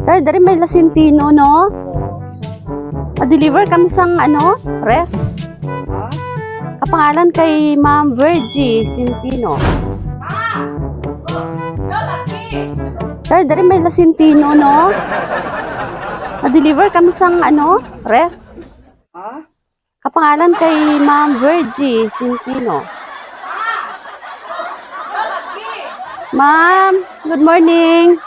Sir, dari may Lasintino, no? Pa-deliver kami sang, ref. Kapangalan kay Ma'am Virgie Sintino. Sir, dari may Lasintino, no? Pa-deliver kami sang, ref. Kapangalan kay Ma'am Virgie Sintino. Ma'am, good morning.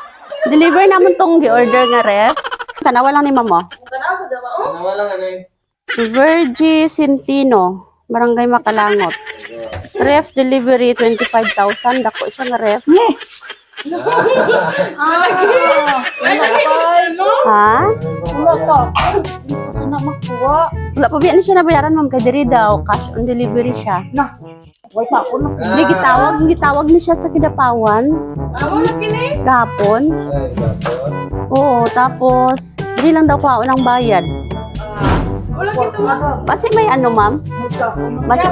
Deliver naman tong gi-order nga ref. Tanawa lang ni ma'am mo. Tanawa lang ano eh. Virgie Sintino, Barangay Makalangot. Ref delivery 25,000. Dako siya nga ref. Ha? Wala pa biyan siya nabayaran ma'am kay diri daw cash on delivery siya. Gitawag ni siya sa Kidapawan. Gapon. Oo, tapos dili lang daw kuha ng bayad. Basi may ma'am? Basi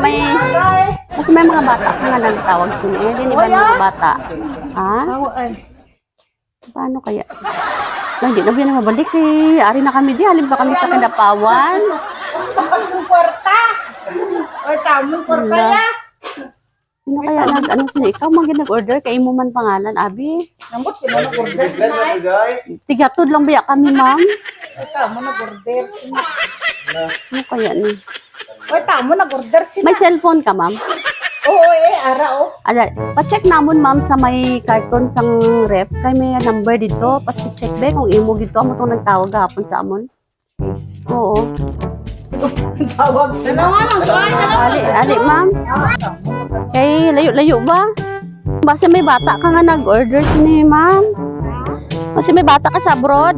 may mga bata nga nagtawag sila. Di ba mga bata? Ha? Paano kaya? Hindi na biyan na mabalik eh. Ari na kami di. Halim pa kami sa Kidapawan. Sino kaya sino ikaw nag-order kay mo man pangalan, Abi? Tigatod lang biya kami, ma'am. Ano kaya ni? May cellphone ka, ma'am? Oo, ara. Pa-check namon, ma'am, sa may carton sang ref. Kay may number dito. Pa-check ba kung imo dito. Amo itong nagtawag hapon sa amon. Oo. Ali, ma'am. Kay layo ba? Basta may bata ka nga nag-order sini, ma'am. Basta may bata ka sa abroad.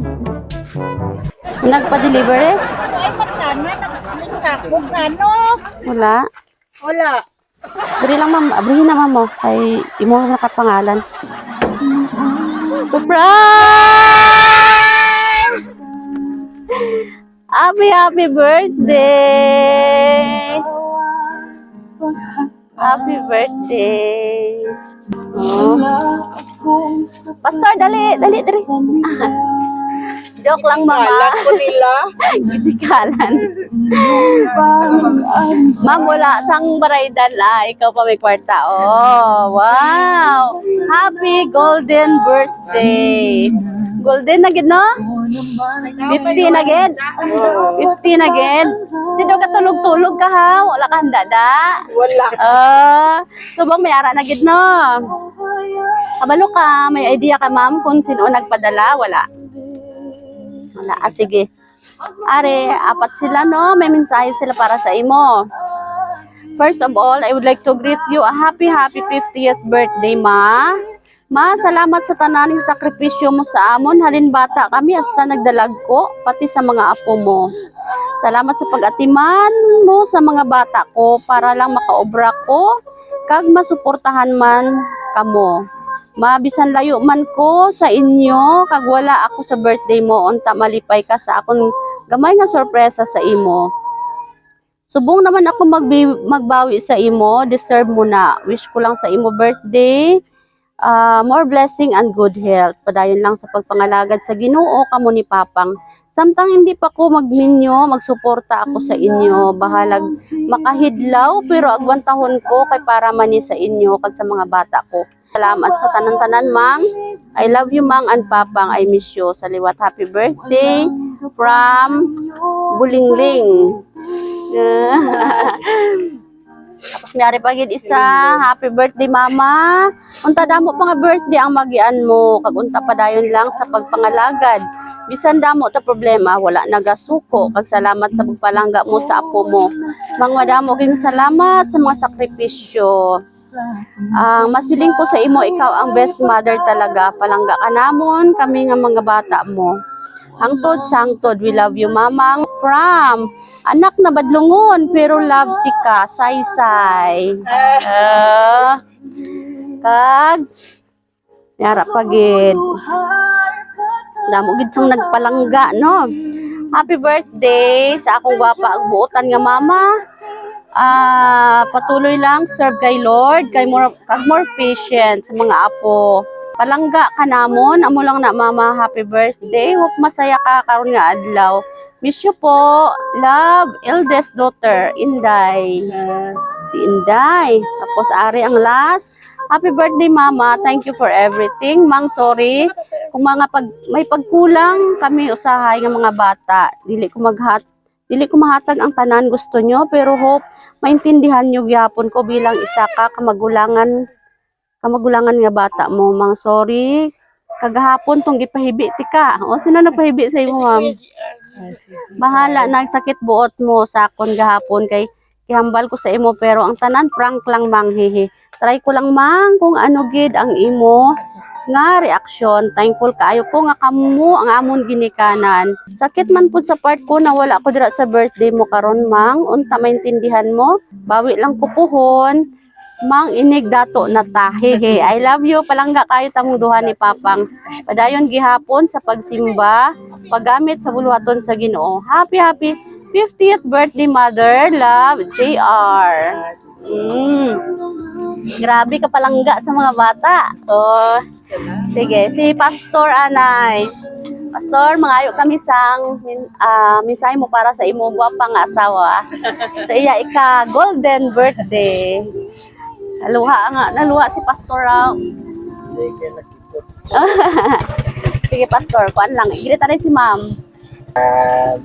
Nagpa-deliver eh? Wala. Diri lang, ma'am. Abrihin na, ma'am mo. Kay imo na kapangalan. Surprise! Happy birthday! Happy birthday! Oh. Pastor, dali. Joke lang, mama. Gitikalan. Ma'am, wala sang bridal ikaw pa may kwarta. Oh, wow! Happy golden birthday! Golden na gid, no? 50 na gid. 50 na gid. Dito ka tulog-tulog ka ha. Wala ka handa da. Wala. Subong may ara na gid, no? Kabalo ka, may idea ka, ma'am, kung sino nagpadala? Wala. Sige. Are, 4 sila, no? May mensahe sila para sa imo. First of all, I would like to greet you a happy 50th birthday, ma. Ma, salamat sa tananing sakripisyo mo sa amon. Halin bata kami hasta nagdalag ko, pati sa mga apo mo. Salamat sa pag-atiman mo sa mga bata ko para lang makaobra ko, kag masuportahan man kamo. Mabisan layo man ko sa inyo, kag wala ako sa birthday mo, unta malipay ka sa akong gamay nga sorpresa sa imo. Subong naman ako magbawi sa imo, deserve mo na. Wish ko lang sa imo birthday, more blessing and good health. Padayon lang sa pagpangalagad sa Ginoo kamo ni Papang. Samtang hindi pa ko magminyo, magsuporta ako sa inyo. Bahalag makahidlaw, pero agwantahon ko kay para mani sa inyo kag sa mga bata ko. Salamat sa tanan-tanan, ma'am. I love you, mang and papang. I miss you. Sa liwat, happy birthday from Bulingling. Tapos mayari pa gid isa, happy birthday, mama. Unta damo pa nga birthday ang magian mo. Kag unta pa dayon lang sa pagpangalagad. Bisan damo ta problema, wala nagasuko. Kag salamat sa pagpalangga mo sa apo mo. Mang madamo king salamat sa mga sakripisyo. Masiling ko sa imo, ikaw ang best mother talaga. Palangga ka namon, kami nga mga bata mo. Hangtod sangtod, we love you, mamang. From anak na badlungon, pero love ti ka, say-say. Kag yara pagid. Damo gid sang nagpalangga, no? Happy birthday sa akong gwapa ag buotan nga mama. Patuloy lang serve kay Lord, kay more patient sa mga apo. Palangga ka namon, amo lang na mama, happy birthday. Hope masaya ka karon nga adlaw. Miss you po. Love, eldest daughter, Inday. Si Inday. Tapos Ari ang last. Happy birthday mama. Thank you for everything. Mang, sorry. Kung may pagkulang kami usahay ng mga bata. Dili ko mahatag ang tanan gusto nyo, pero hope maintindihan nyo gyapon ko bilang isa ka kamagulangan nga bata mo. Mang, sorry. Kagahapon tong gipahibi ti ka. O sino nagpahibi sa imo, ma'am? Bahala, nagsakit buot mo sakon gahapon kay kihambal ko sa imo, pero ang tanan prank lang, mang, hihi. Try ko lang, mang, kung ano gid ang imo nga reaksyon. Thankful kaayo ko nga kamo ang amon ginikanan. Sakit man pud sa part ko na wala ko dira sa birthday mo karon, mang. Unta maintindihan mo? Bawi lang ko puhon. Mang, inig dato na ta. Hehe. I love you. Palangga kayo tamong duha ni Papang. Padayon gihapon sa pagsimba, paggamit sa buluhaton sa Ginoo. Happy 50th birthday, mother. Love, JR. Grabe ka palangga sa mga bata. Oh. Sige, si Pastor Anay. Pastor, mangayo kami sang mensahe mo para sa imo gwapang asawa. Sa iya ika golden birthday. Naluha si Pastor raw. Sige, Pastor, kuan lang. Igilita rin si Ma'am.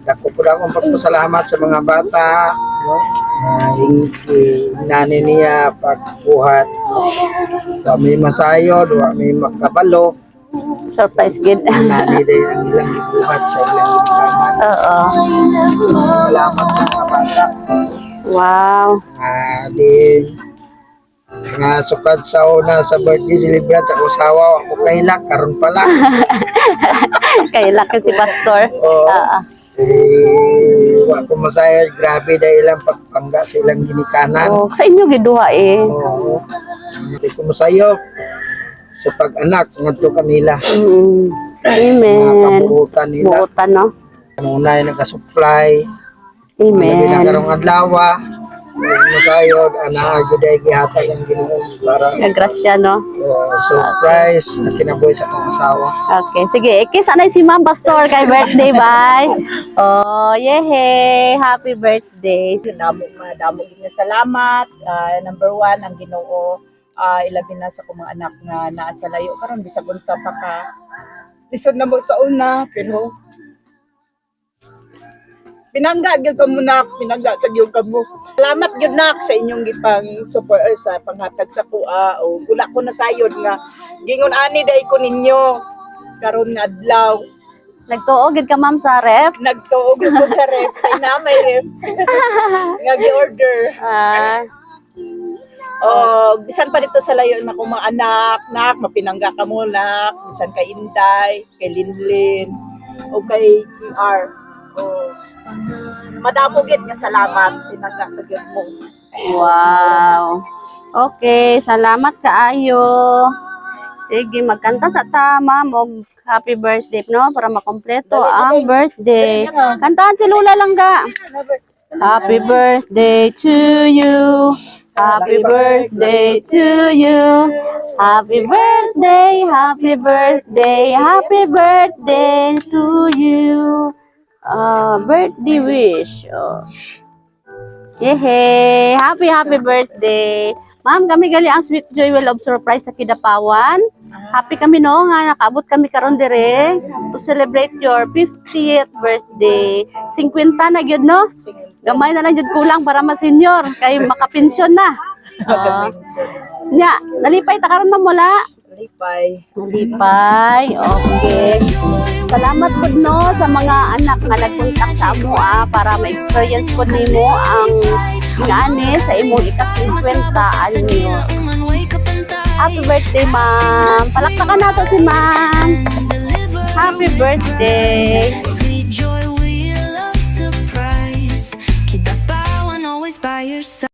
Dako po lang akong pagpasalamat sa mga bata, no? Inani niya pagbuhat. Kami masayo, may makabalo. Surprise kid. Inani din ang ilang ibuhat sa ilang ikaman. Oo. Salamat sa mga bata. Wow. Din nga sukad sa una sa birthday celebrate sa usawa ako kailak karon pala. Kailak si Pastor. Oo. Wa ko masaya, grabe dahil ilang pagpangga sa ilang ginikanan. Oh, sa inyo giduha eh. Oo. Hindi ko masayo sa pag-anak ngadto kanila. Amen. Mga kabuutan nila. Buutan, no? Kanunay nagka-supply. Amen. Karong adlaw. Masayo ana juday gihatag ang Ginoo para Grasya, no? surprise na kinabuhi sa akong asawa. Okay, sige. Kiss anay si Ma'am Pastor kay birthday, bye. Oh, yehe. Happy birthday. Damo niya salamat. Number 1 ang Ginoo. Ilabi na sa mga anak nga naa sa layo karon bisag unsa pa ka. Lisod na mo sa una, pero pinangga gyud ka mo nak, pinangga ka gyud ka mo. Salamat gyud nak sa inyong gipang support sa panghatag sa kuha o wala ko na sayod nga gingon ani day ko ninyo karon nga adlaw. Nagtuog gid ka, Ma'am, sa ref. Nagtuog ko sa ref, ay na may ref. Nga gi-order. Bisan pa dito sa layo na kong mga anak, mapinangga ka mo nak, bisan kay Inday, kay Linlin, o kay GR. Madamo gid nga salamat, pinangga ka gyud mo. Wow. Okay, salamat kaayo. Sige, magkanta sa ta, Ma'am, og happy birthday, no? Para makompleto ang birthday. Kantahan si Lula lang ga. Happy birthday to you. Happy birthday to you. Happy birthday, happy birthday, happy birthday to you. Birthday wish. Yehey! Happy birthday. Ma'am, kami gali ang Sweet Joy Well of Surprise sa Kidapawan. Happy kami, no, nga nakaabot kami karon dire to celebrate your 50th birthday. 50 na gyud, no? Gamay na lang gyud kulang para ma-senior kay makapensyon na. Nya, nalipay ta karon, ma'am, wala? Nalipay. Okay. Salamat po, no, sa mga anak nga nagkontak sa amo para ma-experience po nimo ang ingani sa imong ika-50 anyos. Happy birthday, ma'am. Palakpakan nato si ma'am. Happy birthday. Sweet joy, we love surprise. Kita pawan always by your side.